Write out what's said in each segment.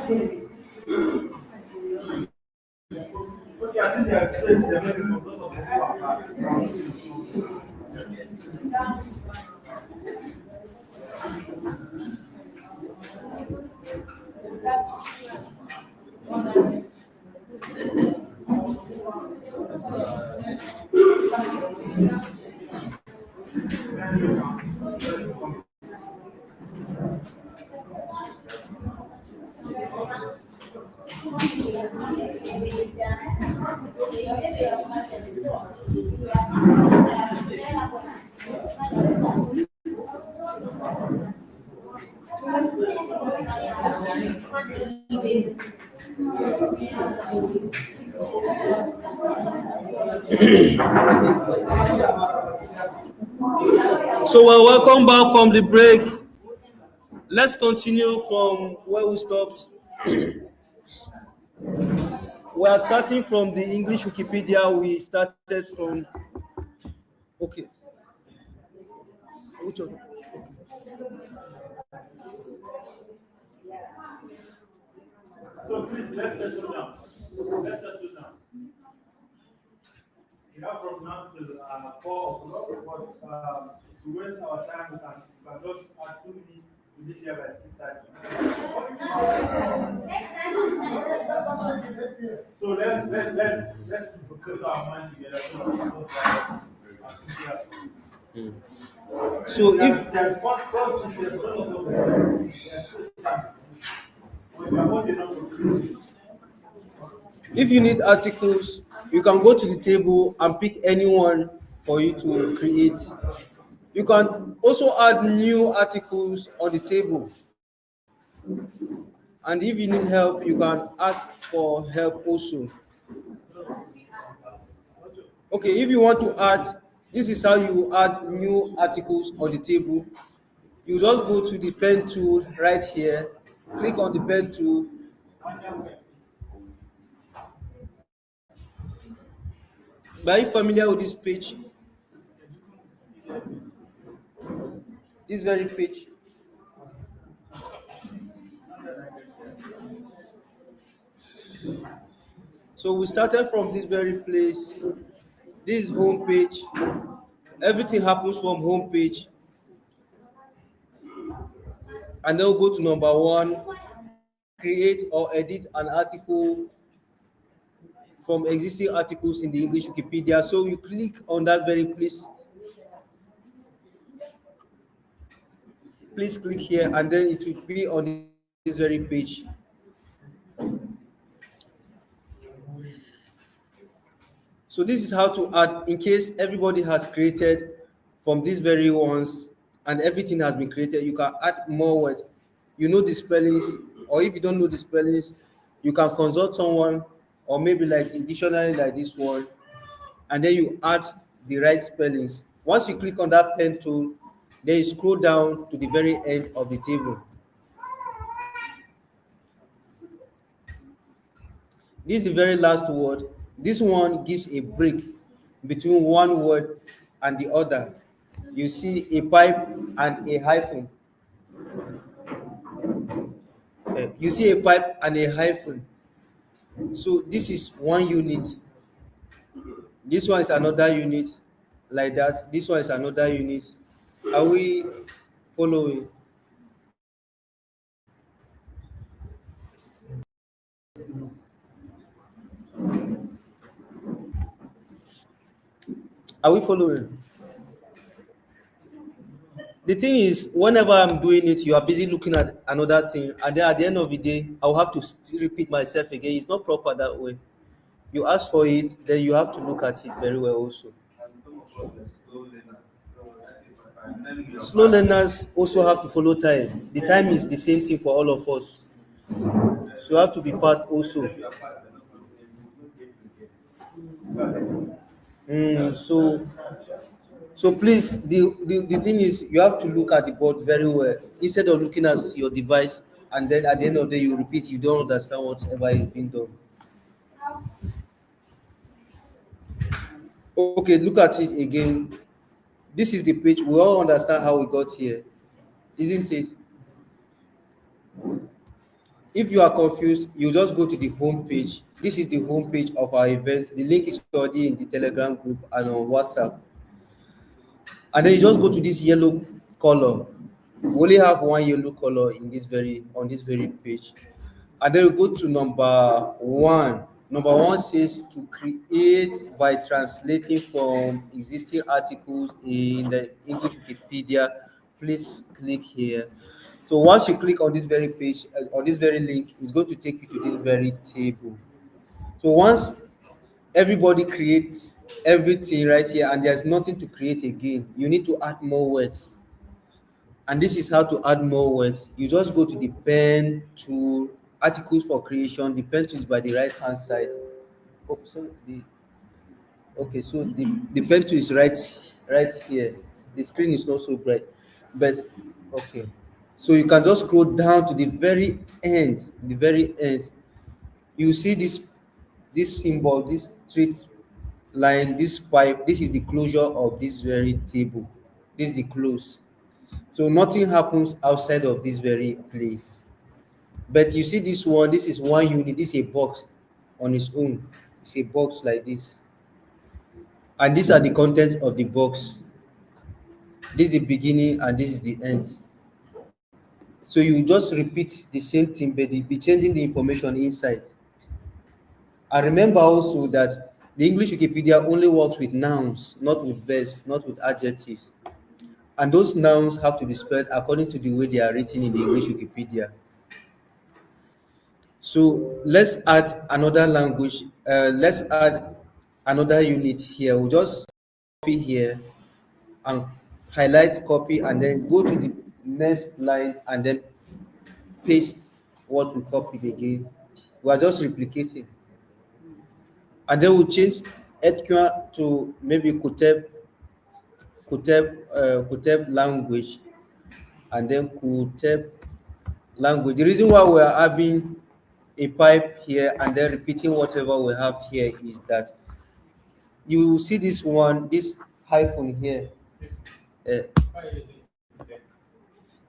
Okay, I think there are space there maybe for those of us who are back. So welcome back from the break. Let's continue from where we stopped. We are starting from the English Wikipedia. We started from okay. Which one? So please, let's settle down. Let's settle down. We have from now till 4 o'clock, but to waste our time, we can just add 2 minutes to be here by 6:30. So let's put our mind together so we can go as quickly as possible. So if There's one first is the protocol. We are holding on to if you need articles, you can go to the table and pick anyone for you to create. You can also add new articles on the table. And if you need help, you can ask for help also. Okay, if you want to add, this is how you add new articles on the table. You just go to the pen tool right here, click on the pen tool. Are you familiar with this page? This very page. So we started from this very place. This home page. Everything happens from home page. And then we'll go to number 1, create or edit an article from existing articles in the English Wikipedia. So you click on that very place. Please click here and then it will be on this very page. So this is how to add in case everybody has created from these very ones and everything has been created. You can add more words. You know the spellings, or if you don't know the spellings, you can consult someone, or maybe like in dictionary like this one, and then you add the right spellings. Once you click on that pen tool, then you scroll down to the very end of the table. This is the very last word. This one gives a break between one word and the other. You see a pipe and a hyphen. You see a pipe and a hyphen. So this is one unit. This one is another unit, like that. This one is another unit. Are we following? Are we following? The thing is, whenever I'm doing it, you are busy looking at another thing, and then at the end of the day, I'll have to still repeat myself again. It's not proper that way. You ask for it, then you have to look at it very well also. Slow learners also have to follow time. The time is the same thing for all of us. So you have to be fast also. So please, the thing is, you have to look at the board very well instead of looking at your device, and then at the end of the day you repeat. You don't understand whatever is being done. Okay, look at it again. This is the page. We all understand how we got here, isn't it? If you are confused, you just go to the home page. This is the home page of our event. The link is already in the Telegram group and on WhatsApp. And then you just go to this yellow color. We only have one yellow color in this very on this very page. And then you go to number one. Number one says to create by translating from existing articles in the English Wikipedia. Please click here. So once you click on this very page, on this very link, it's going to take you to this very table. So once everybody creates everything right here and there's nothing to create again, you need to add more words. And this is how to add more words. You just go to the pen tool, articles for creation. The pen tool is by the right hand side. Oh, sorry. Okay, so the pen tool is right here. The screen is not so bright, but okay. So you can just scroll down to the very end. The very end. You see this symbol, this straight line, this pipe. This is the closure of this very table. This is the close. So nothing happens outside of this very place. But you see this one, this is one unit, this is a box on its own. It's a box like this. And these are the contents of the box. This is the beginning and this is the end. So you just repeat the same thing, but you be changing the information inside. And remember also that the English Wikipedia only works with nouns, not with verbs, not with adjectives. And those nouns have to be spelled according to the way they are written in the English Wikipedia. So let's add another language. Let's add another unit here. We'll just copy here and highlight copy and then go to the next line and then paste what we copied again. We are just replicating. And then we'll change Ethiopia to maybe Kuteb language and then Kuteb language. The reason why we are having a pipe here and then repeating whatever we have here is that you see this one, this hyphen here. Uh,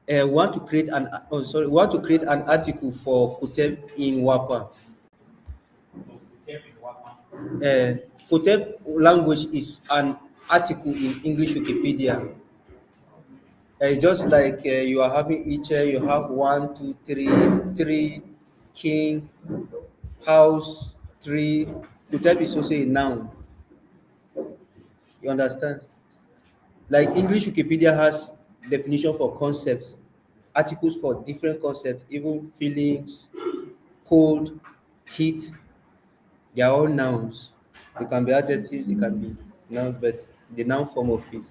we want to create an we want to create an article for Kuteb in Wapa. Kuteb language is an article in English Wikipedia. Just like you are having each, you have one, two, three, king, house, tree. Kuteb is also a noun. You understand? Like English Wikipedia has definition for concepts, articles for different concepts, even feelings, cold, heat. They are all nouns. They can be adjectives, they can be noun, but the noun form of it.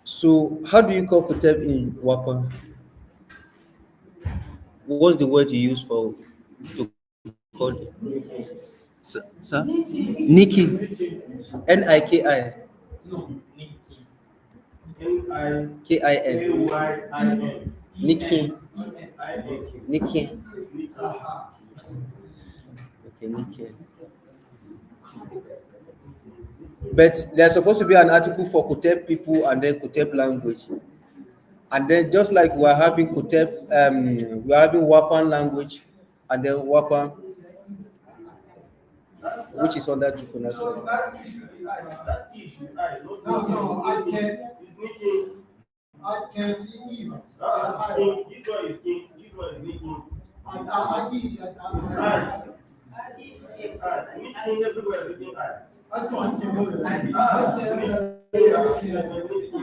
So how do you call Kuteb in Wapa? What's the word you use for to call it? Sir? Niki. Niki. Kin. N-I-K-Y-I-N. Niki. N-I-K. Niki. Okay, Niki. But there's supposed to be an article for Kuteb people and then Kuteb language. And then just like we're having Kuteb, we're having Wapan language and then Wapan, which is under Jukun as So well. that issue, that issue, No, I can't. It's making. I can't even. This one is king. This one is making. I eat. Making everywhere within I. I can't do it.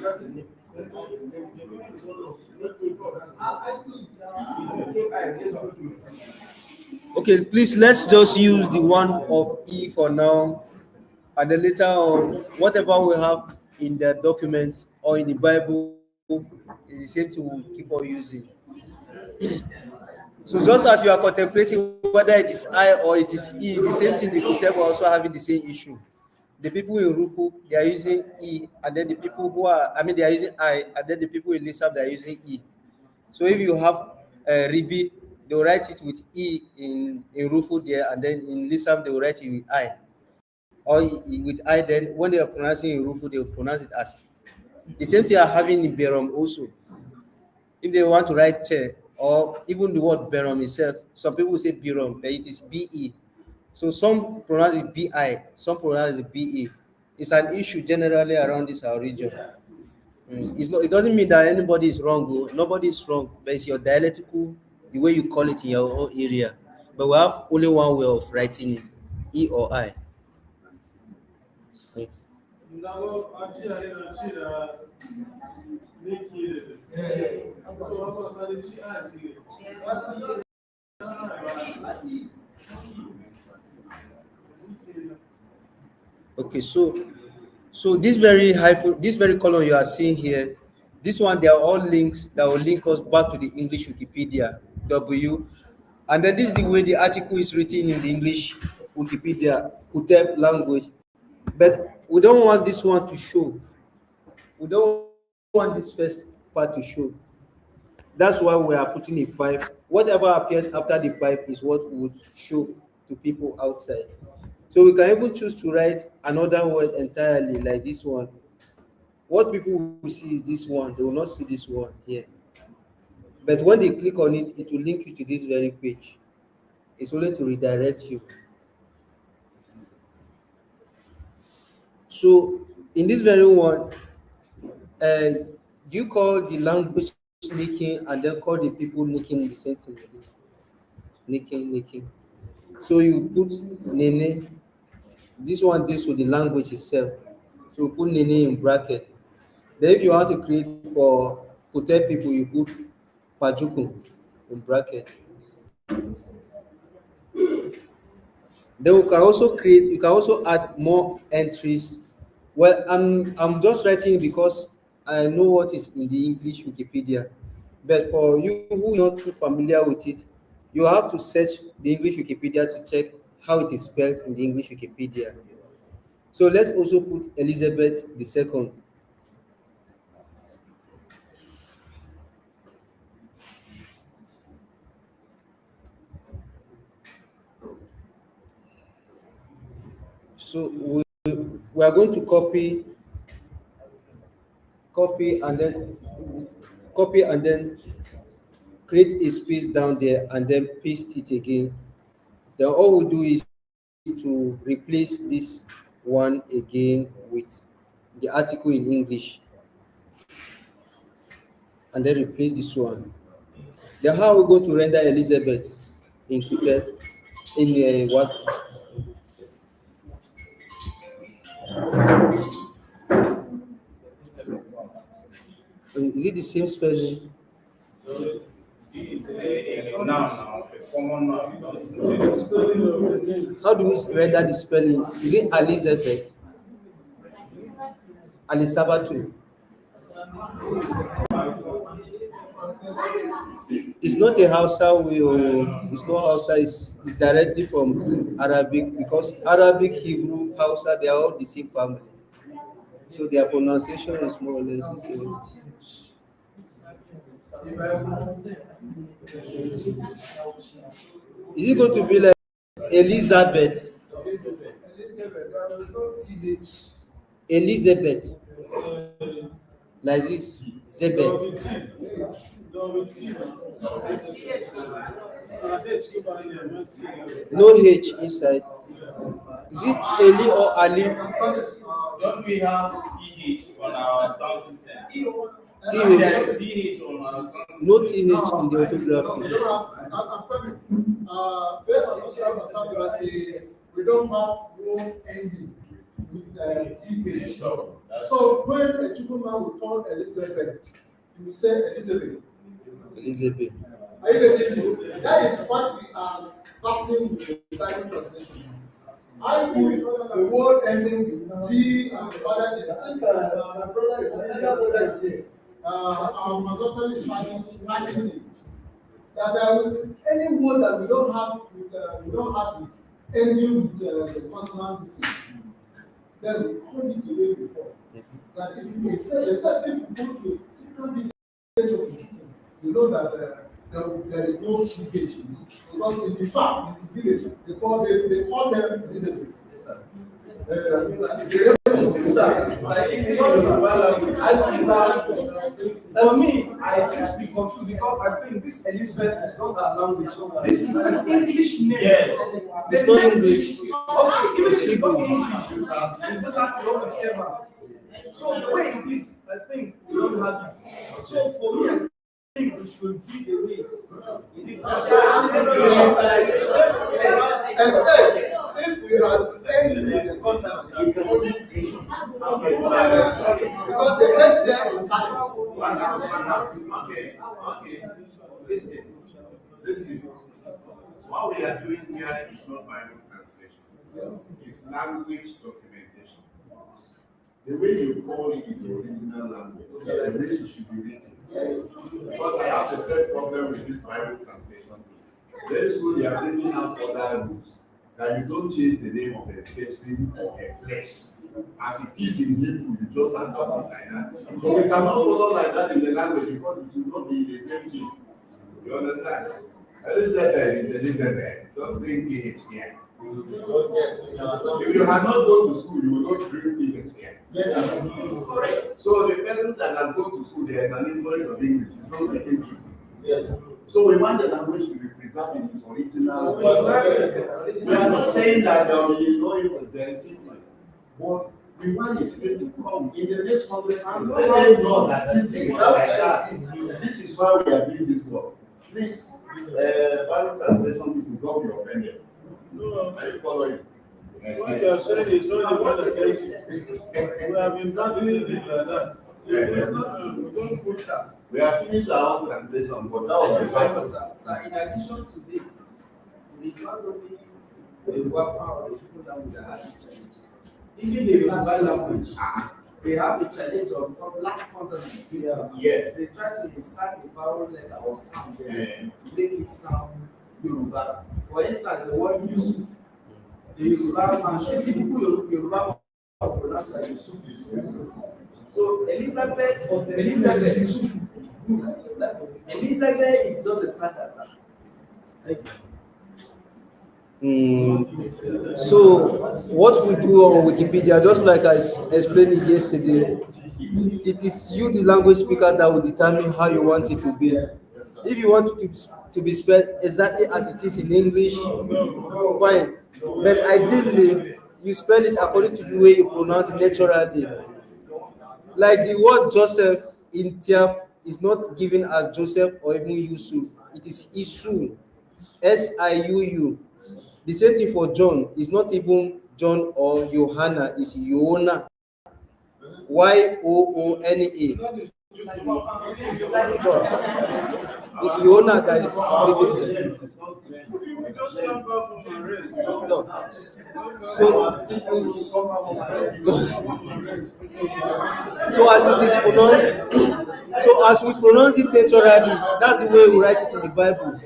That's his name. Okay, please let's just use the one of E for now, and then later on, whatever we have in the document or in the Bible is the same thing we'll keep on using. So just as you are contemplating whether it is I or it is E, the same thing the Kuteb are also having the same issue. The people in Rufu, they are using E, and then the people who are, they are using I, and then the people in Lisab, they are using E. So if you have Ribi, they will write it with E in Rufu there, and then in Lisab, they will write it with I. Or with I, then when they are pronouncing in Rufu, they will pronounce it as. The same thing are having in Berom also. If they want to write chair, or even the word Berom itself, some people say Birom, but it is BE. So some pronounce it BI, some pronounce it BE. It's an issue generally around this our region. It's not. It doesn't mean that anybody is wrong. Oh. Nobody is wrong, but it's your dialectical, the way you call it in your own area. But we have only one way of writing it, E or I. Yes. Okay, so this very column you are seeing here, this one, they are all links that will link us back to the English Wikipedia W, and then this is the way the article is written in the English Wikipedia Tyap language. But we don't want this one to show. We don't want this first part to show. That's why we are putting a pipe. Whatever appears after the pipe is what would show to people outside. So we can even choose to write another word entirely, like this one. What people will see is this one, they will not see this one here. But when they click on it, it will link you to this very page. It's only to redirect you. So in this very one, you call the language nicking and then call the people nicking the same thing. Nicking. So you put Nene. This one deals with the language itself. So you put Nene in bracket. Then if you want to create for Kute people, you put Pajukun in bracket. Then you can also add more entries. Well, I'm just writing because I know what is in the English Wikipedia. But for you who are not too familiar with it, you have to search the English Wikipedia to check how it is spelled in the English Wikipedia. So let's also put Elizabeth II. So we are going to copy and then create a space down there and then paste it again. Then all we do is to replace this one again with the article in English and then replace this one. Then how are we going to render Elizabeth in Kutel in what? Is it the same spelling? How do we render the spelling? Is it Elizabeth? Alisabatu? It's not a Hausa way, or it's not Hausa, it's directly from Arabic, because Arabic, Hebrew, Hausa, they are all the same family. So their pronunciation is more or less the same. Is it going to be like Elizabeth? Elizabeth. Like this, Zebet. No H inside. Is it Eli or Ali? Don't we have TH on our sound system? TH. on our sound system. No TH in the orthography. Based on orthography, we don't have no ending with TH. So when a Jukun man will call Elizabeth, you will say Elizabeth. Elizabeth. Are you getting me? That is what we are battling with the Bible translation. I put the word ending with D and the other thing. I think my brother is on the other side here. Our Mazotali is fighting me. That there will be any word that we don't have it ending with the consonant distance. Then we call it the way before. That if we say, except if we go to different village of the you know that there is no TH in it. Because in the farm, in the village, they call them Elizabeth. Yes, sir. For me, I seem to be confused because I think this Elizabeth is not a language. This is an English name. Yes. It's not English. Okay, even if it's not English, it's a Latin or whichever. So the way it is, I think we don't have it. So for me, I think we should be the way it is. Except if we had any the concept of implementation. Because the first there is silent. Listen. What we are doing here is not Bible translation. It's language documentation. The way you call it in the original language, the way it should be written. Because I have the same problem with this Bible translation. Very soon they are bringing out other rules that you don't change the name of a person or a place. As it is in Hebrew, you just adopt it like that. So we cannot follow like that in the language because it will not be the same thing. You understand? Elizabeth is Elizabeth. Don't bring TH here. If you had not gone to school, you will not bring TH here. Yes, sir. So the person that has gone to school, there is an influence of English. It's not speaking true. Yes. So we want the language to be preserved in its original. We are not saying that there will be no influence, there is influence. But we want it to come in the next 100 years. Let them know that this thing is like that. This is why we are doing this work. Please, Bible translation people, don't be offended. No, Are you following? what you are saying is not the against you. We have been battling it like that. We don't push that. We have finished our own translation, but that will be Bible. So in addition to this, it is not only the Yoruba or the Jukun language that has this challenge. Even the Yoruba language, they have the challenge of last consonant. Yes. They try to insert a vowel letter or sound there Yeah. to make it sound Yoruba. For instance, the word Yusuf, the Yoruba man, people Yoruba pronounce it like Yusuf. So Elizabeth Yusuf. Elizabeth is just a standard, sir. Thank you. So what we do on Wikipedia, just like I explained it yesterday, it is you, the language speaker, that will determine how you want it to be. If you want it to be spelled exactly as it is in English, fine. But ideally, you spell it according to the way you pronounce it naturally. Like the word Joseph in Tyap is not given as Joseph or even Yusuf. It is Isu, Siuu. The same thing for John. It's not even John or Johanna. It's Yoona, Yoona. It's Yoona that is given. We just come back from the rest. No. So as it is pronounced, so as we pronounce it naturally, that's the way we write it in the Bible,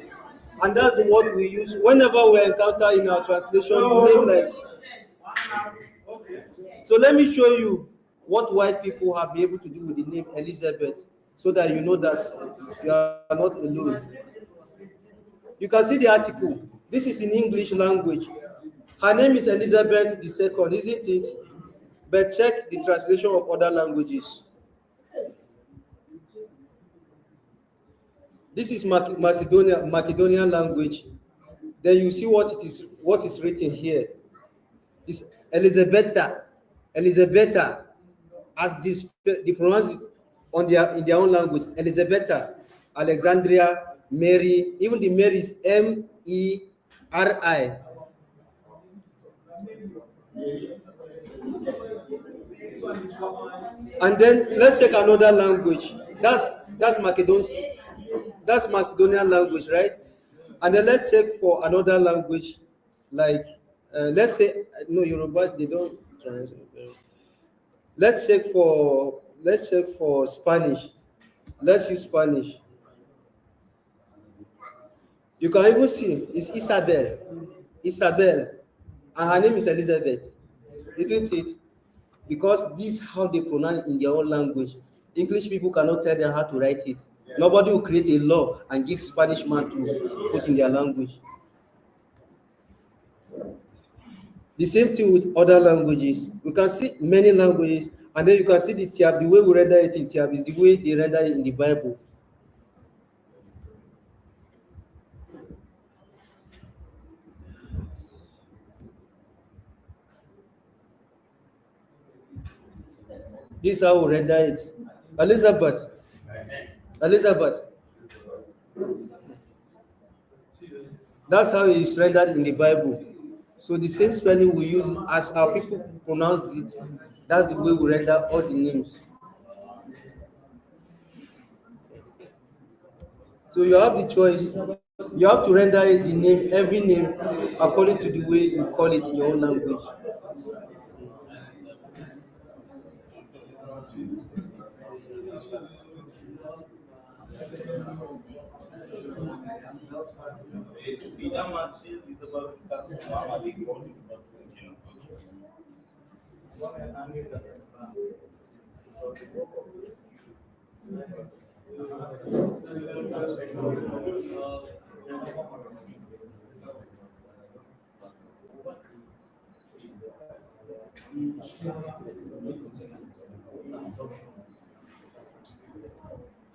and that's what we use whenever we encounter in our translation name like. So let me show you what white people have been able to do with the name Elizabeth, so that you know that you are not alone. You can see the article. This is in English language. Her name is Elizabeth II, isn't it? But check the translation of other languages. This is Macedonian language. Then you see what is written here. It's Elizabetha, as they pronounce it in their own language. Elizabetha, Alexandria, Mary, even the Mary is Meri. And then let's check another language. That's Macedonian. That's Macedonian language, right? And then let's check for another language, like let's say no Yoruba. They don't. Let's check for Spanish. Let's use Spanish. You can even see it's Isabel, and her name is Elizabeth, isn't it? Because this is how they pronounce it in their own language. English people cannot tell them how to write it. Nobody will create a law and give Spanish man to put in their language. The same thing with other languages. We can see many languages, and then you can see the Tyap. The way we render it in Tyap is the way they render it in the Bible. This is how we render it. Elizabeth. Elizabeth. That's how it's rendered in the Bible. So the same spelling we use as our people pronounce it, that's the way we render all the names. So you have the choice. You have to render the name, every name, according to the way you call it in your own language.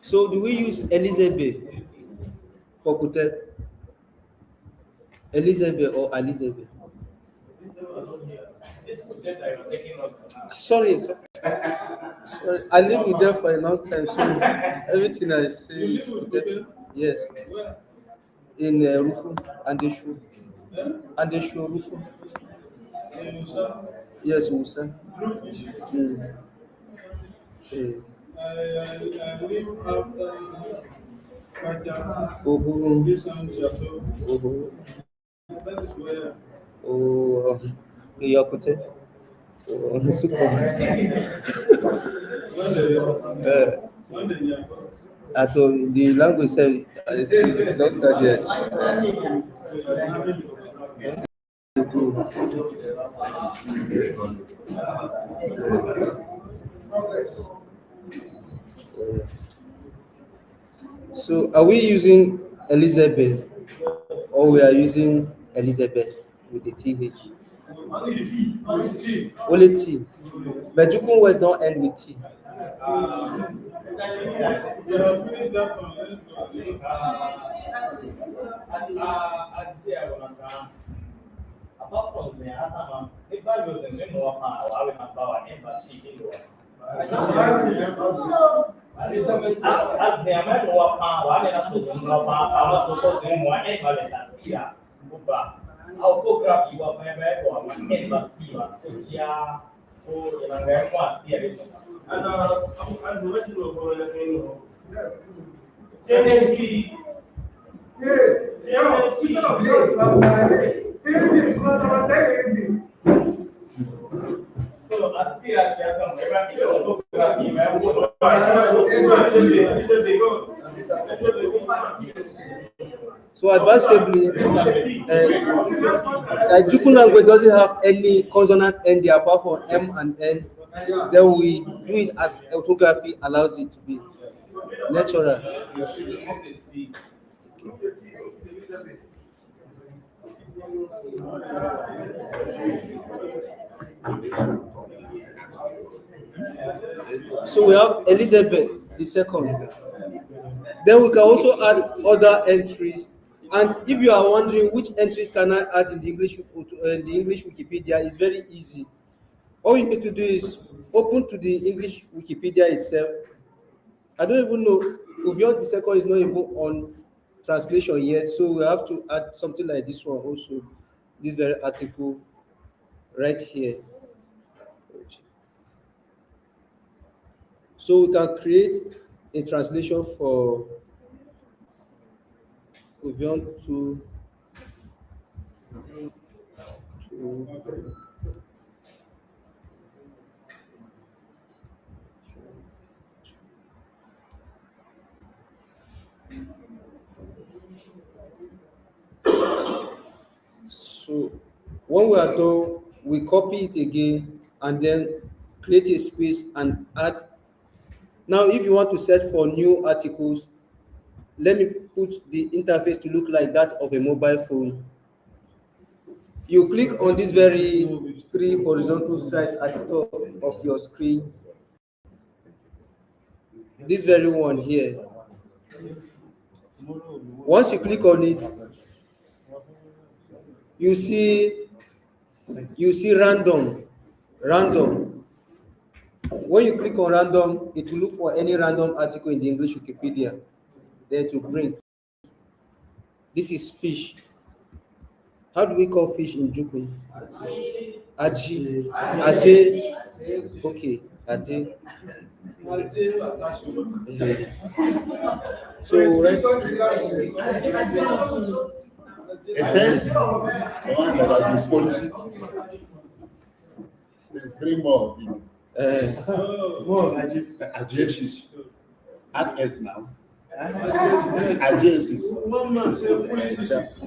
So do we use Elizabeth for Kutep? Elizabeth or Elizabeth? Sorry, sorry. I live with them for a long time, so everything I say is Kutep. Yes. In Rufu and the show Rufu. Yes, Musa. Mm. Eh. Oh, oh, oh, Yakute. Oh, super. I told the language said, don't start yes. So are we using Elizabeth or we are using Elizabeth with the TH? Only T. But Jukun words don't end with T. Apart from the other, if I was in the more, I would not power embassy. As the man who are power, I have to know power, suppose in one embassy. Our program you are member or an embassy, yeah, or a very one theory. And I'm ready to go to the So advancedly, like Jukun language doesn't have any consonant ending apart from M and N. Then we do it as orthography allows it to be natural. So we have Elizabeth the second. Then we can also add other entries. And if you are wondering which entries can I add in the English Wikipedia, it's very easy. All you need to do is open to the English Wikipedia itself. I don't even know Uvion the second is not even on translation yet, so we have to add something like this one also. This very article right here. So we can create a translation for Uvion to so when we are done, we copy it again and then create a space and add. Now, if you want to search for new articles, let me put the interface to look like that of a mobile phone. You click on these very three horizontal stripes at the top of your screen. This very one here. Once you click on it, you see random. When you click on random, it will look for any random article in the English Wikipedia. Then to bring. This is fish. How do we call fish in Jukun? Aji. Aje. Okay, Aje. Yeah. So right. And then, the one that has been polishing, there's three more of you. Adjacencies. Add S now. Adjacencies. One man say foolishness.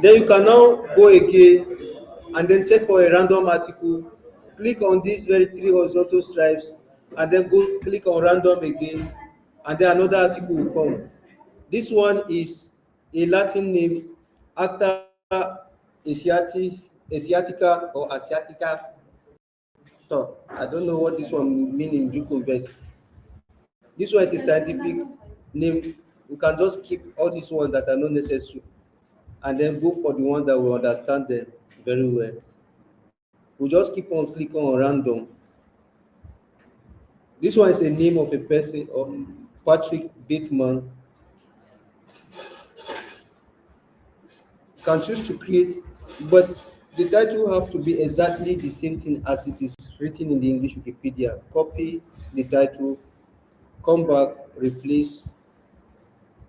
Then you can now go again and then check for a random article. Click on these very three horizontal stripes and then go click on random again, and then another article will come. This one is a Latin name, Acta Asiatica or Asiatica. So I don't know what this one would mean in Jukun, but this one is a scientific name. You can just keep all these ones that are not necessary and then go for the one that will understand them very well. We just keep on clicking on random. This one is a name of a person or Patrick Bateman. Can choose to create, but the title have to be exactly the same thing as it is written in the English Wikipedia. Copy the title, come back, replace,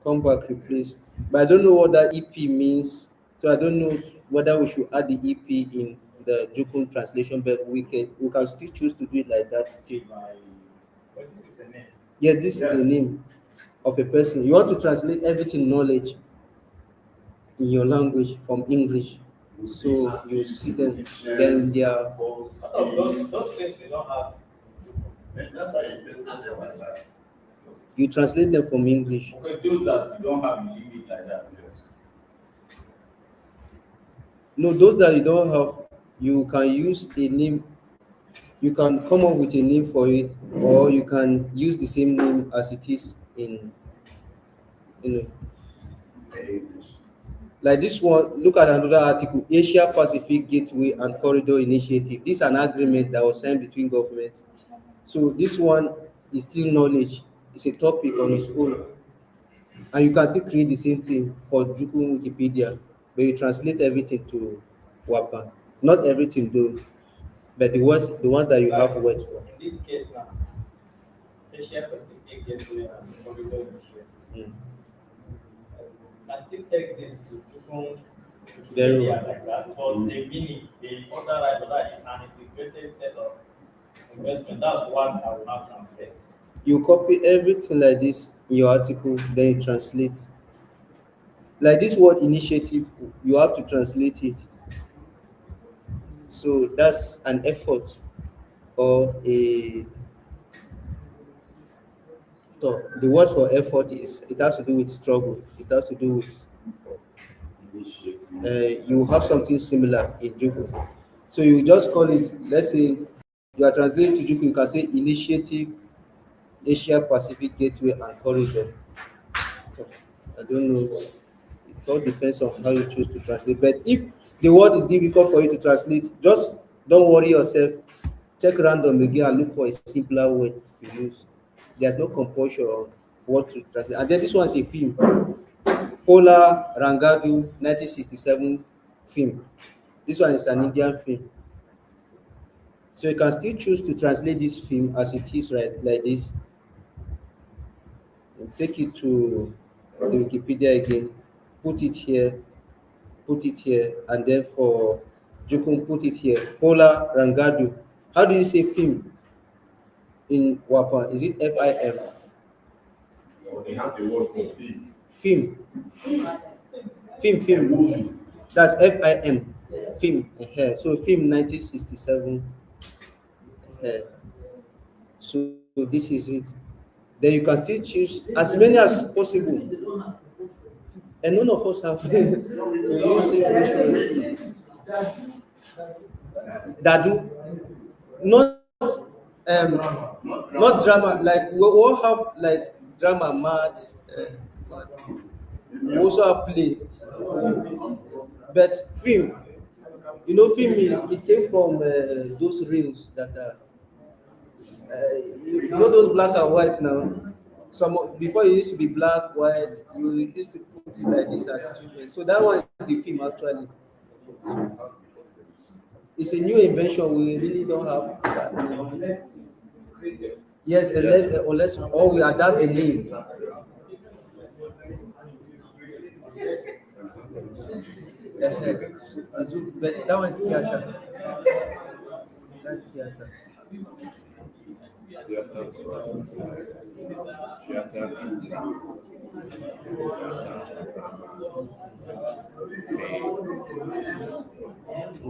come back, replace. But I don't know what that EP means, so I don't know whether we should add the EP in the Jukun translation, but we can still choose to do it like that still. What is the name? Yes, this is the name of a person. You want to translate everything knowledge in your language from English. So you see them, then they are. Those things we don't have. That's why you invest on their website. You translate them from English. Okay, those that you don't have, you leave it like that. No, those that you don't have, you can use a name. You can come up with a name for it, or you can use the same name as it is in. Like this one, look at another article, Asia Pacific Gateway and Corridor Initiative. This is an agreement that was signed between governments. So this one is still knowledge. It's a topic on its own. And you can still create the same thing for Jukun Wikipedia, but you translate everything to Wapa. Not everything though, but the ones that you have words for. In this case now, Asia Pacific Gateway and Corridor Initiative. I still take this to Jukun Very Wikipedia well. like that, but the meaning, the other right of that is an integrated set of investment. That's what I will not translate. You copy everything like this in your article, then you translate. Like this word initiative, you have to translate it. So that's an effort or a. So the word for effort is it has to do with struggle. It has to do with you have something similar in Juku. So you just call it. Let's say you are translating to Juku. You can say initiative, Asia Pacific Gateway and Corridor. So, I don't know. It all depends on how you choose to translate. But if the word is difficult for you to translate, just don't worry yourself. Check random again and look for a simpler word to use. There's no compulsion on what to translate. And then this one is a film. Polar Rangadu 1967 film. This one is an Indian film. So you can still choose to translate this film as it is, right, like this. And take it to the Wikipedia again, put it here, and then for Jukun, put it here. Polar Rangadu. How do you say film in Wapa? Is it FIM? Or they have the word for film. Film. Film. Movie. That's FIM. Film. So film 1967. So this is it. Then you can still choose as many as possible. And none of us have we use English that do not not drama, like we all have like drama, math, we also have play, but film, film is it came from those reels that are those black and white now. Before it used to be black, white, you used to put it like this as children. So that one is the film actually. It's a new invention. We really don't have that. Yes, unless or we adapt the name. But that was theater. That's theater.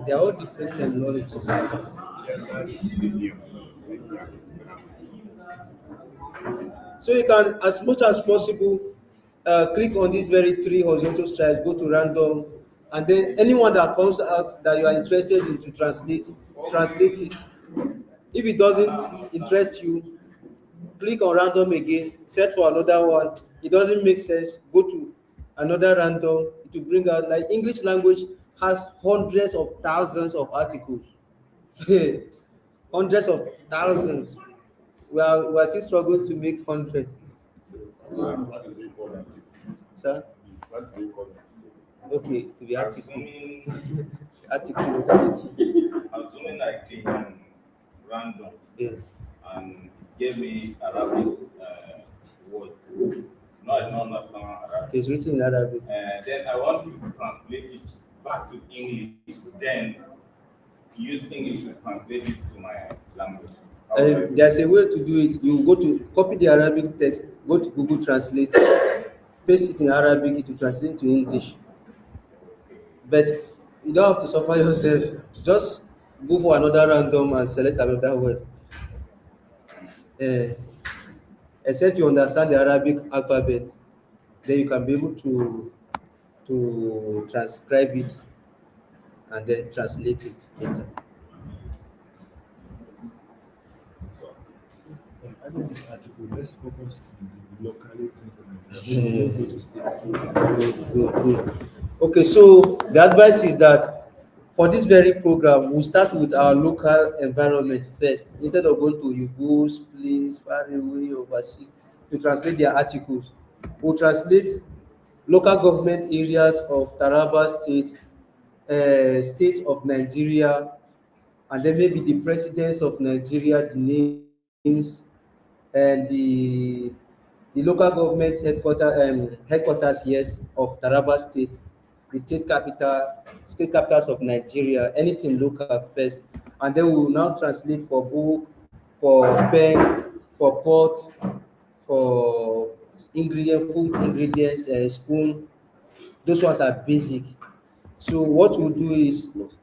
They are all different terminologies. So you can, as much as possible, click on these very three horizontal stripes, go to random, and then anyone that comes out that you are interested in to translate it. If it doesn't interest you, click on random again, search for another one. It doesn't make sense, go to another random. It will bring out, like English language has hundreds of thousands of articles. Hundreds of thousands. We are still struggling to make 100. Sir? Okay, to be article. Article locality. Assuming I click on random Yeah. and give me Arabic words. No, I don't understand Arabic. It's written in Arabic. Then I want to translate it back to English. Then use English to translate it to my language. There's a way to do it. You go to copy the Arabic text, go to Google Translate, paste it in Arabic, it will translate to English. But you don't have to suffer yourself. Just go for another random and select another word. Except you understand the Arabic alphabet, then you can be able to transcribe it and then translate it later. This article, let's focus on the localities and go to states. Okay, so the advice is that for this very program, we'll start with our local environment first, instead of going to Igbo's place far away overseas to translate their articles. We'll translate local government areas of Taraba State, states of Nigeria, and then maybe the presidents of Nigeria, the names, and the local government headquarters, yes, of Taraba State, the state capitals of Nigeria, anything local first, and then we will now translate for book, for pen, for pot, for food ingredients, spoon. Those ones are basic. So what we'll do is, yes.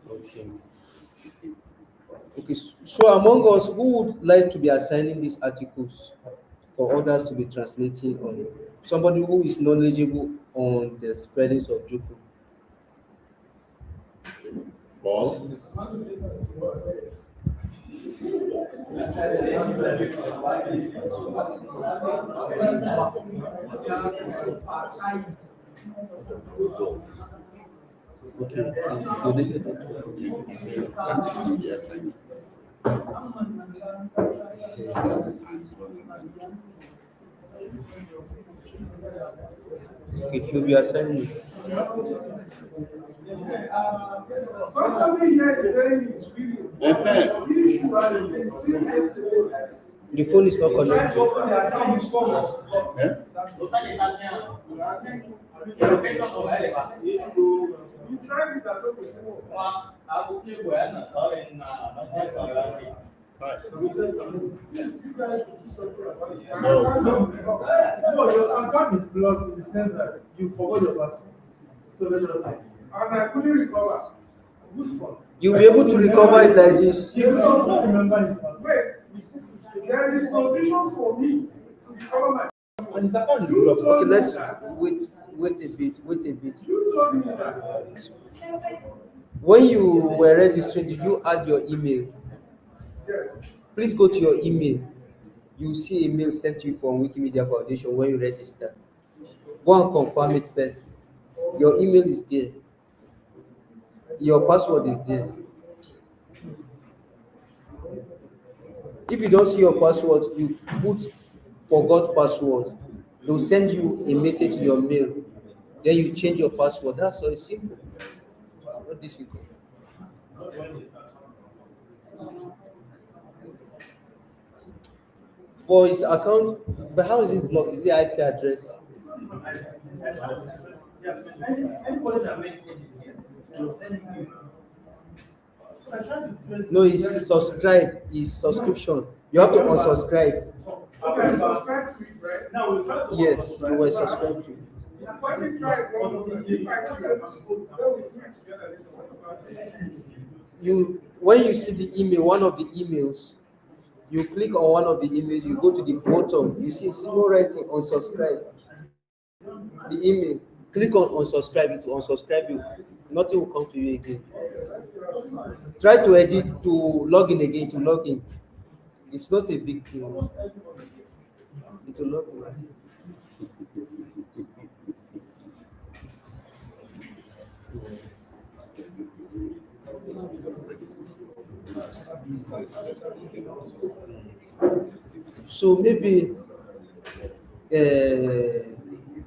Okay. Okay. So among us, who would like to be assigning these articles for others to be translating on? Somebody who is knowledgeable on the spellings of Jukun. Paul? Okay. Okay, he'll be assigning. Somebody here is saying it's video. The phone is not connected. You tried it at home. No, your account is blocked in the sense that you forgot your password. So let us say, and I couldn't recover. Whose fault? You'll be able to recover it like this. You don't remember his password. Wait, there is provision for me to recover my. And his account is You blocked. told Okay, me let's that. wait a bit. You told me that. When you were registering, did you add your email? Yes. Please go to your email. You see a mail sent to you from Wikimedia Foundation when you register. Go and confirm it first. Your email is there. Your password is there. If you don't see your password, you put forgot password. They'll send you a message in your mail. Then you change your password. That's all. It's simple. It's not difficult. For his account, but how is it blocked? Is the IP address? Yes, anybody that make edit here, they will send it to you. So I try to trace. No, it's subscribe. It's subscription. You have to unsubscribe. Okay, subscribe to it, right? Now we try to Yes, you were subscribed to. When we try it, if I do that, then we see it together later. What about it? You when you see the email, one of the emails, you click on one of the emails, you go to the bottom, you see small writing unsubscribe. The email, click on unsubscribe, it will unsubscribe you. Nothing will come to you again. Try to edit to log in again, to log in. It's not a big deal. It will log in. So maybe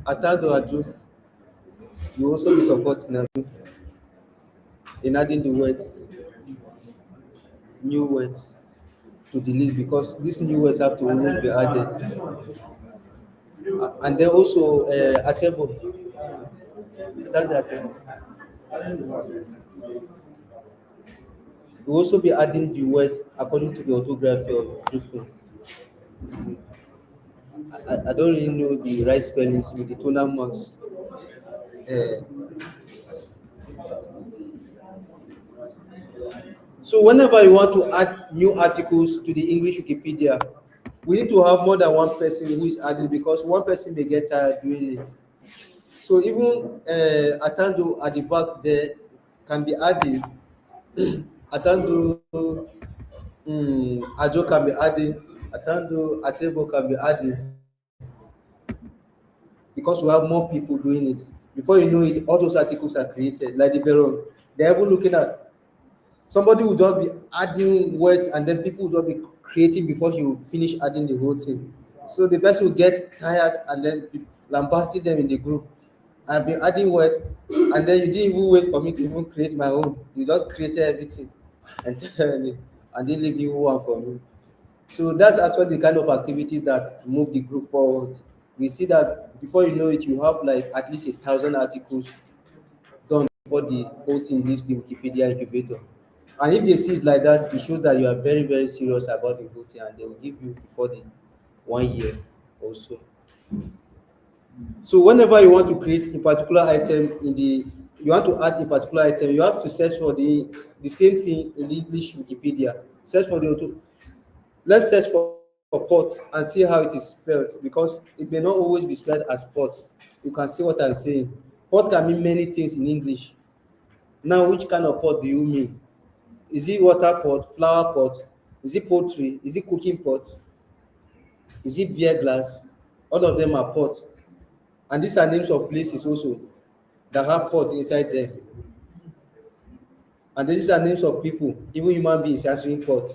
Atado Adu, you also be supporting them in adding the words, new words to the list because these new words have to always be added. And then also Atebo. That's the Atebo. We'll also be adding the words according to the orthography of Jukun. I don't really know the right spellings with the tonal marks. So whenever you want to add new articles to the English Wikipedia, we need to have more than one person who is adding because one person may get tired doing it. So even Atando at the back there can be adding. Atando Ajo can be adding. Atando Atebo can be adding. Because we have more people doing it. Before you know it, all those articles are created, like the Baron. They're even looking at somebody will just be adding words and then people will just be creating before he will finish adding the whole thing. So the person will get tired and then be lambasting them in the group. I've been adding words and then you didn't even wait for me to even create my own. You just created everything and didn't leave you one for me. So that's actually the kind of activities that move the group forward. We see that before you know it, you have like at least 1,000 articles done before the whole thing leaves the Wikipedia incubator. And if they see it like that, it shows that you are very, very serious about the whole thing and they will give you before the 1 year also. So whenever you want to create a particular item you want to add a particular item, you have to search for the same thing in the English Wikipedia. Search for the let's search for pot and see how it is spelled because it may not always be spelled as pot. You can see what I'm saying. Pot can mean many things in English. Now, which kind of pot do you mean? Is it water pot, flower pot? Is it poultry? Is it cooking pot? Is it beer glass? All of them are pot. And these are names of places also that have pot inside there. And these are names of people, even human beings answering pot.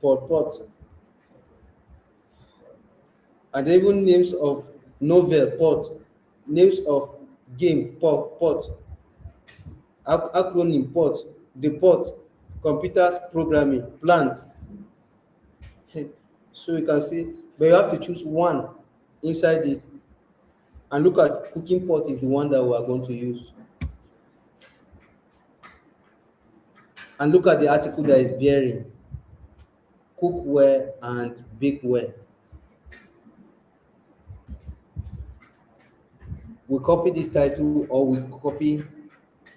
pot. And even names of novel, pot. Names of game, pot. Acronym, pot. The pot. Computers, programming, plants. So you can see, but you have to choose one inside it. And look at cooking pot is the one that we are going to use. And look at the article that is bearing. cookware and bakeware. We copy this title or we copy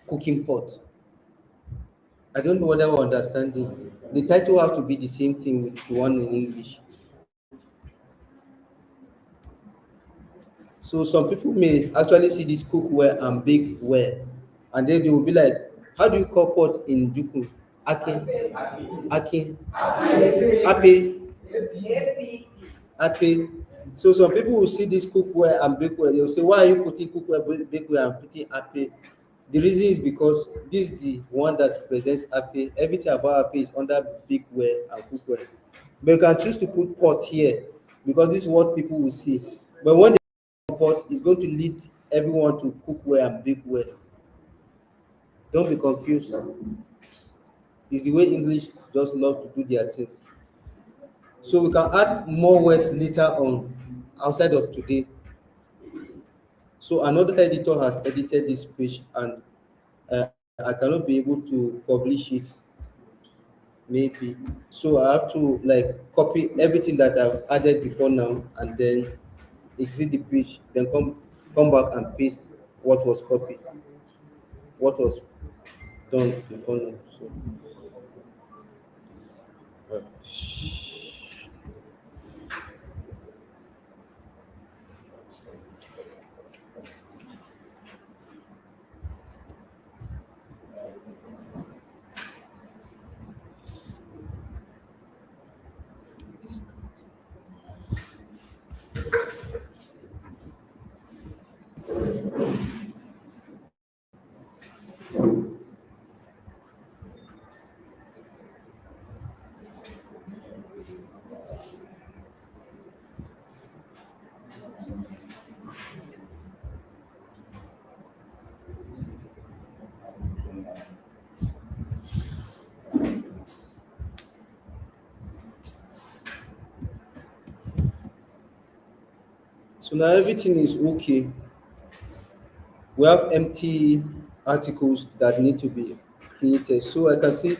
cooking pot. I don't know whether we understand it. The title has to be the same thing with the one in English. So some people may actually see this cookware and bakeware, and then they will be like, how do you call pot in Jukun? Ake, Ape. So some people will see this cookware and bakeware, they will say, why are you putting cookware, bakeware and putting Ape? The reason is because this is the one that represents Ape. Everything about Ape is under bakeware and cookware. But you can choose to put pot here because this is what people will see. But when they pot, it's going to lead everyone to cookware and bakeware. Don't be confused. It's the way English just love to do their things. So we can add more words later on outside of today. So another editor has edited this page and I cannot be able to publish it maybe. So I have to like copy everything that I've added before now and then exit the page, then come back and paste what was copied, what was done before now. Uh, So now everything is okay. We have empty articles that need to be created. So I can see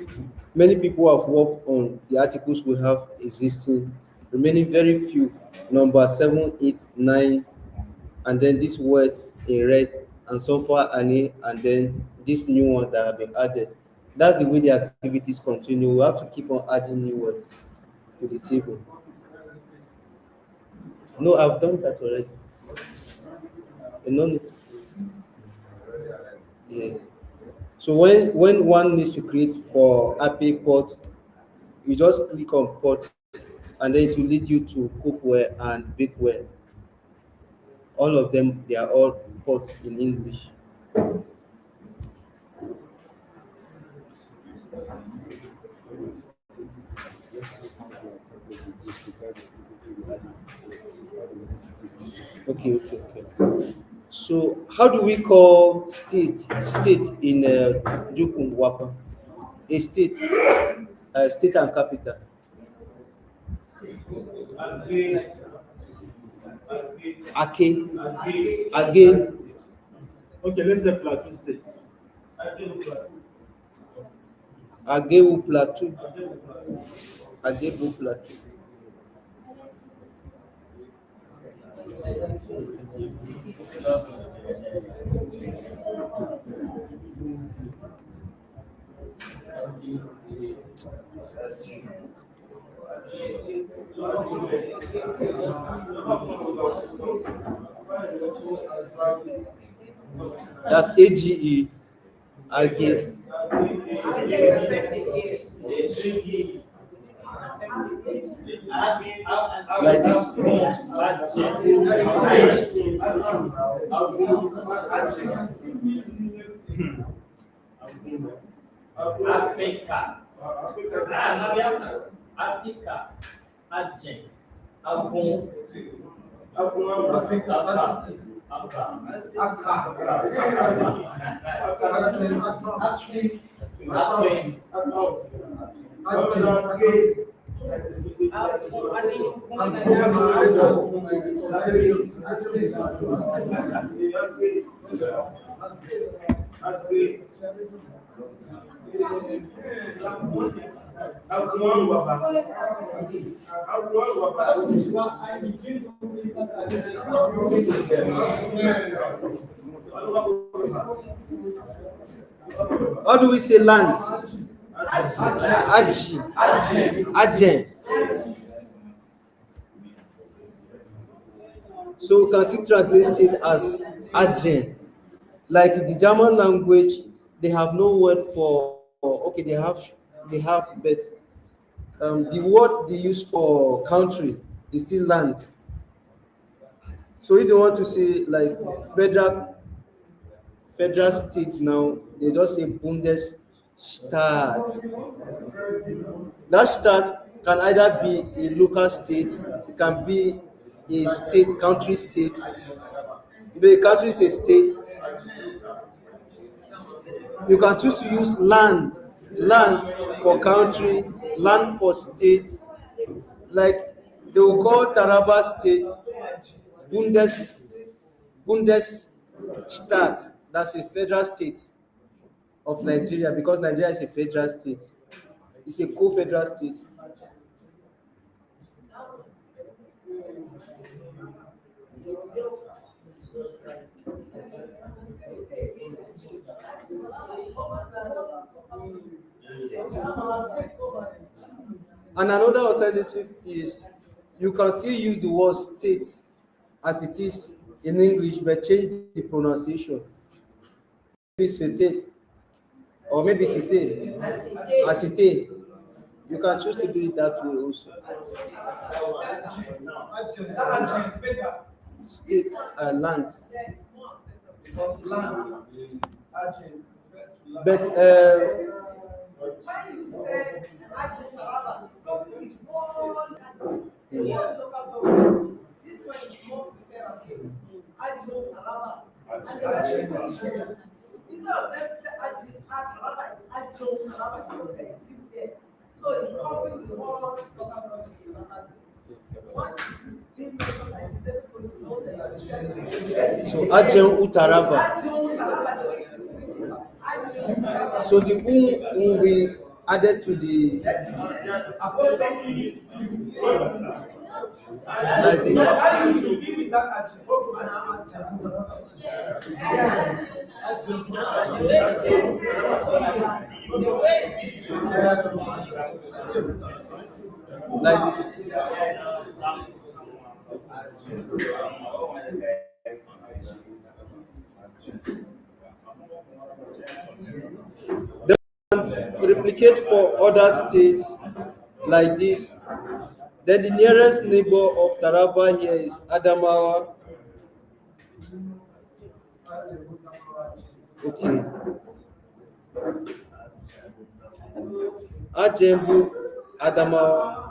many people have worked on the articles we have existing, remaining very few, number 7, 8, 9, and then these words in red, and so far Annie, and then this new one that have been added. That's the way the activities continue. We have to keep on adding new words to the table. No, I've done that already. No, yeah. So when one needs to create for API port, you just click on port and then it will lead you to cookware and bakeware. All of them, they are all ports in English. Okay. So how do we call state in Jukun Wapa? A state, state and capital. Ake, again. Okay, let's say Plateau State. Ageu Plateau. Ageu Plateau. That's AGE. Age. Like this. Africa. Africa. Agent. Agun. How do we say land? Aji. Ajen. So we can still translate state as Ajen. Like the German language, they have no word for okay, they have but the word they use for country is still land. So if they want to say like federal state now, they just say Bundesstaat. That state can either be a local state, it can be a state, country state. If a country is a state, you can choose to use land for country, land for state. Like they will call Taraba state Bundesstaat. That's a federal state of Nigeria because Nigeria is a federal state. It's a co-federal state. And another alternative is you can still use the word state as it is in English, but change the pronunciation. Maybe state or maybe state, acete. You can choose to do it that way also. State and land. But When you said Ajin Taraba, it's coming with one and one local government. This one is more preferred to Ajin Taraba. And the rest is different. Instead of them say Ajin Taraba, it's Ajin Taraba because they speak there. So it's coming with one local government. Once it's being mentioned like this, everybody knows that. so Ajen Utaraba. Ajin Taraba, the way it is written. Ajin Taraba. So the will be added to the like this. Replicate for other states like this. Then the nearest neighbor of Taraba here is Adamawa. Okay. Ajembu, Adamawa.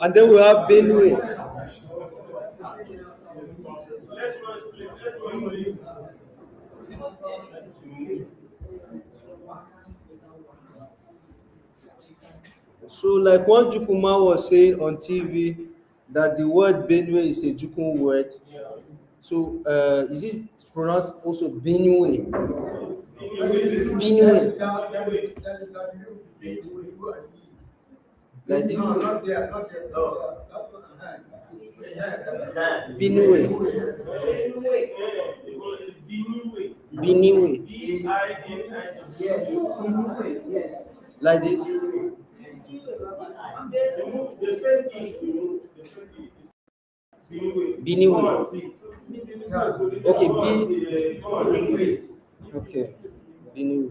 And then we have Benue. So, like what Jukuma was saying on TV, that the word Benue is a Jukun word. So, is it pronounced also Benue? Benue. Like this. Not there. Benue. Benue. Yes. Like this. Benue. Okay, B. Okay, Benue.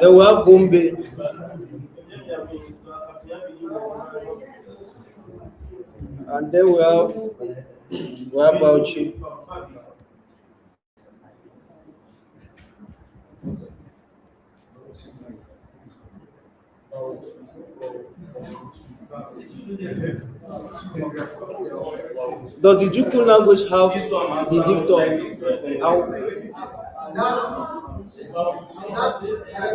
Then we have Gombe. And then we have Bauchi. Does the Jukun language have This one must the sound diphthong? like How? That,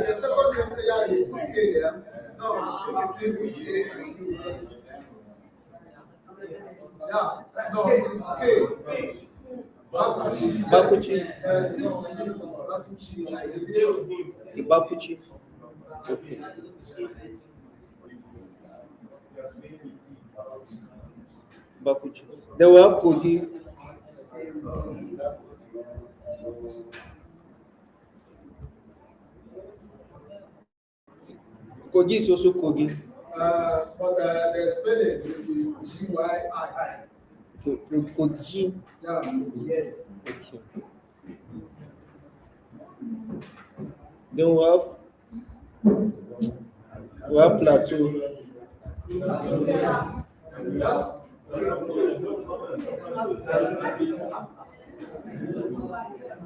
the second letter is okay, yeah? No, between A and U. Yeah, no, it's K. Bakuchi. Bakuchi. Bakuchi. The Bakuchi. Okay. Bakuchi. Then we have Kogi. Kogi is also Kogi. But the spelling will be G-Y-I. Kogi. Yeah. Yes. Okay. Then we have Plateau.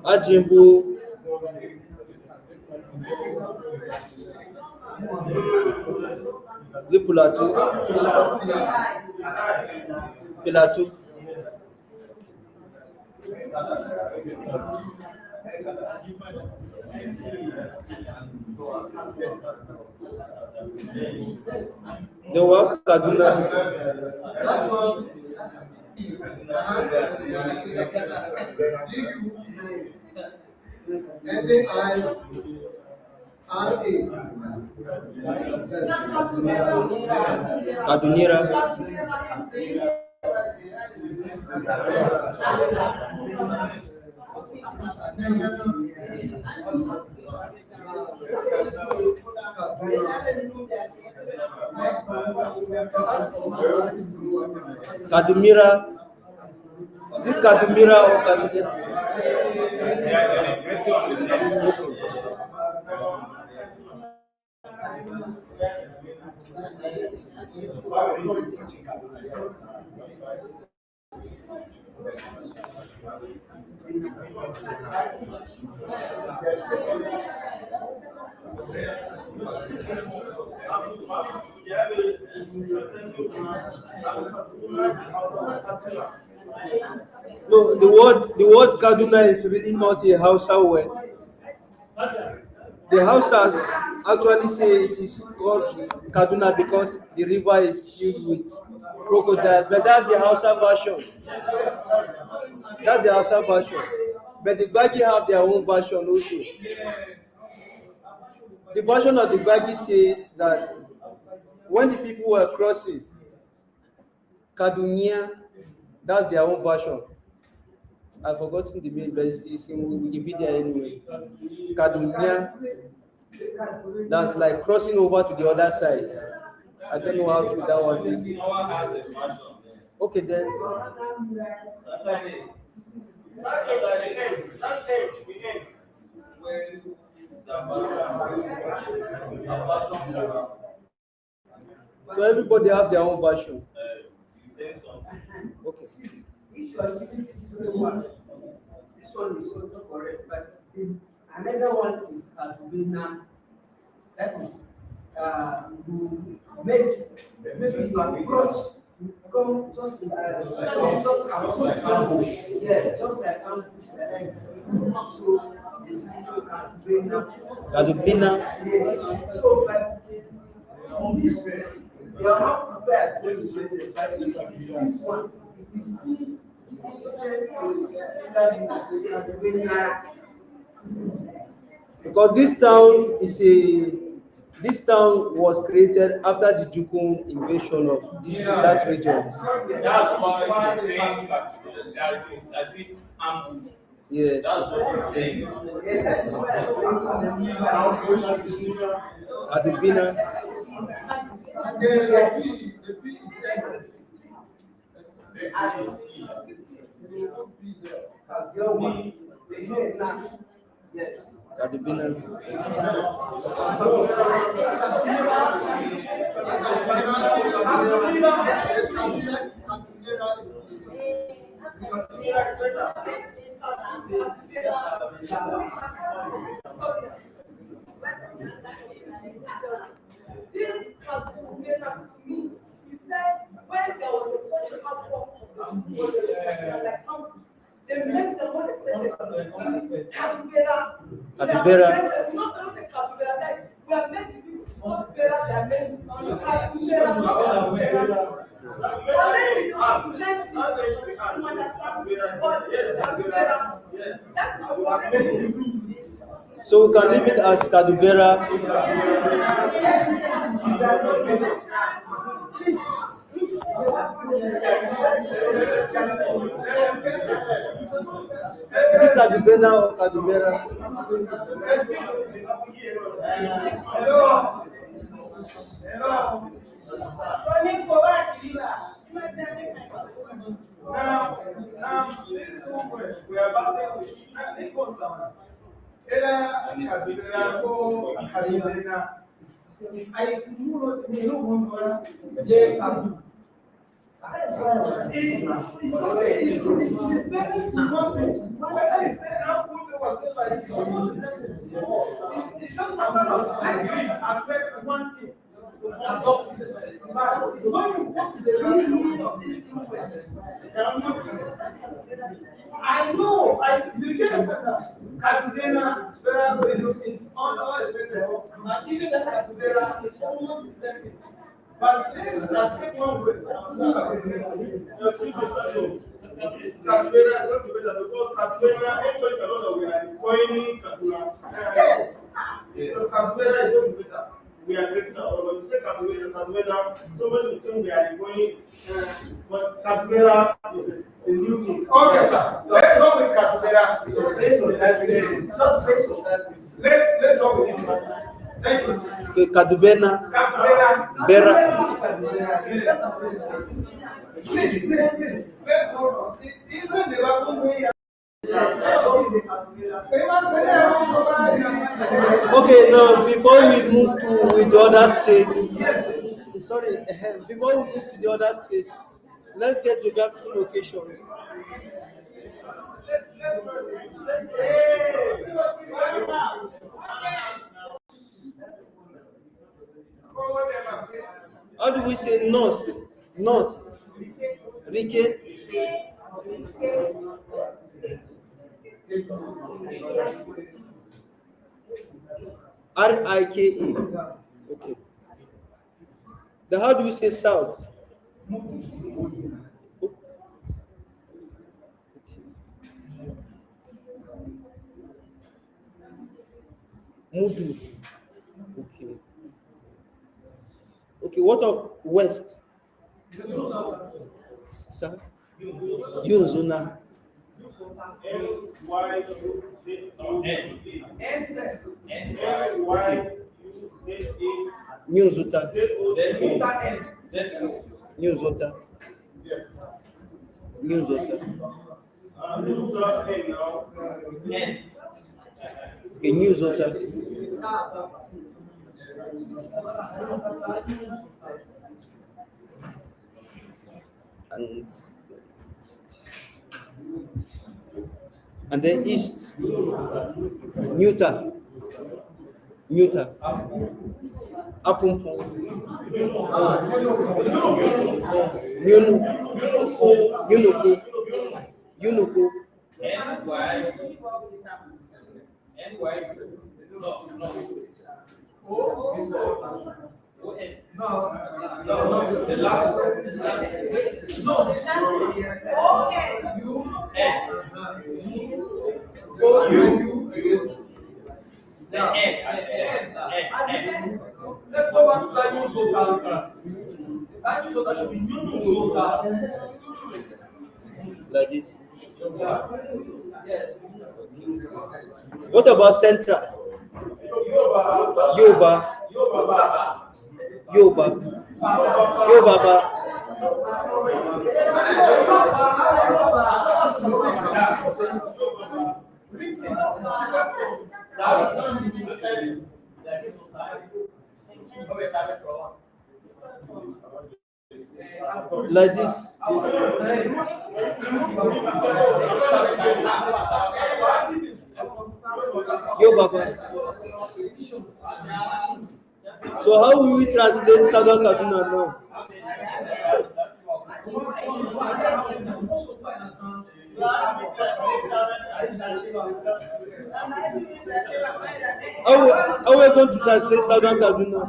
Ajimbu. The Plateau. Plateau. Then we have Kaduna. That one, D-U-N-A-I-R-A. Kadunira. Kadumira. Is it Kadumira or Kadumira? No, the word Kaduna is really not a Hausa word. The Hausas actually say it is called Kaduna because the river is filled with crocodiles, but that's the Hausa version. That's the Hausa version. But the Gbagi have their own version also. The version of the Gbagi says that when the people were crossing Kadunia, that's their own version. I've forgotten the name, but it's in Wikipedia anyway. Kadunia, that's like crossing over to the other side. I don't know how true that one is. Okay, then. So everybody have their own version. Okay. If you are using this one is also correct, but another one is Kaduna. That is, you maybe you approach, you come just ambush. Yeah, just like ambush. So this is Kaduna. Kaduna. Yeah. So, but this way, they are not prepared when you get it. But if it is this one, it is still. Because this town was created after the Jukun invasion of that region. That's why he's saying that I see ambush. Yes. That's what he's saying. Adubina. The P is there. The I is E. Yes. Adubina. This has been made up to me. He said, They make the money Kadubera. we have made the people not better than men. Unless you have to change this, you understand? But that's the So we can leave it as Kadubera. Is it Kadubera or Kadubera? Now, these two words we are about to think on someone. I know, you get Kadubera, it's on our effect, and even that Kadubera is almost the same thing. But let's take one word. Kadubera, because Kadubera, everybody can know that we are coining Kadubera. Yes. Because Kadubera is not better. We are breaking our own. You say Kadubera, somebody will think we are going, but Kadubera is a new thing. Okay, sir. Let's go with Kadubera. Based on that reason. Just based on that reason. Let's go with it. Thank you. Okay, Kadubena. Bera. Let's hold on. Isn't the weapon way? Okay, now before we move to with the other states, sorry, before we move to the other states, let's get geographical locations. How do we say north? North. Rike. Rike. Okay. Then how do we say south? Mudu. Okay. Okay, what of west? Sir? Yunzuna. Nyunzuta. Nyunzuta. Nyunzuta. Okay, Nyunzuta. And then east, Nuta, Apumpo, Yunuku, Let's go back to that new Zota. That new Zota should be new Zota. Like this. Yes. What about Central? Yoba. Like this. So how will we translate Southern Kaduna now? How we going to translate Southern Kaduna?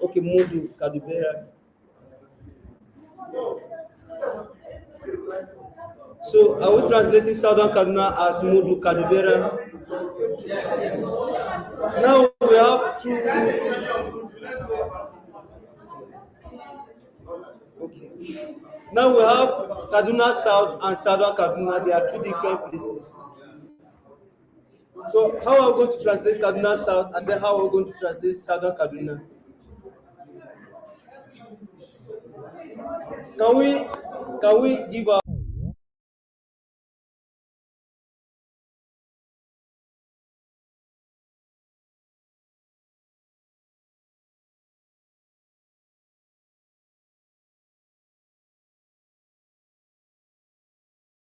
Okay, Modu Kadubera. So are we translating Southern Kaduna as Modu Kadubera? Now we have two. Okay. Now we have Kaduna South and Southern Kaduna. They are two different places. So how are we going to translate Kaduna South, and then how are we going to translate Southern Kaduna? Can we give our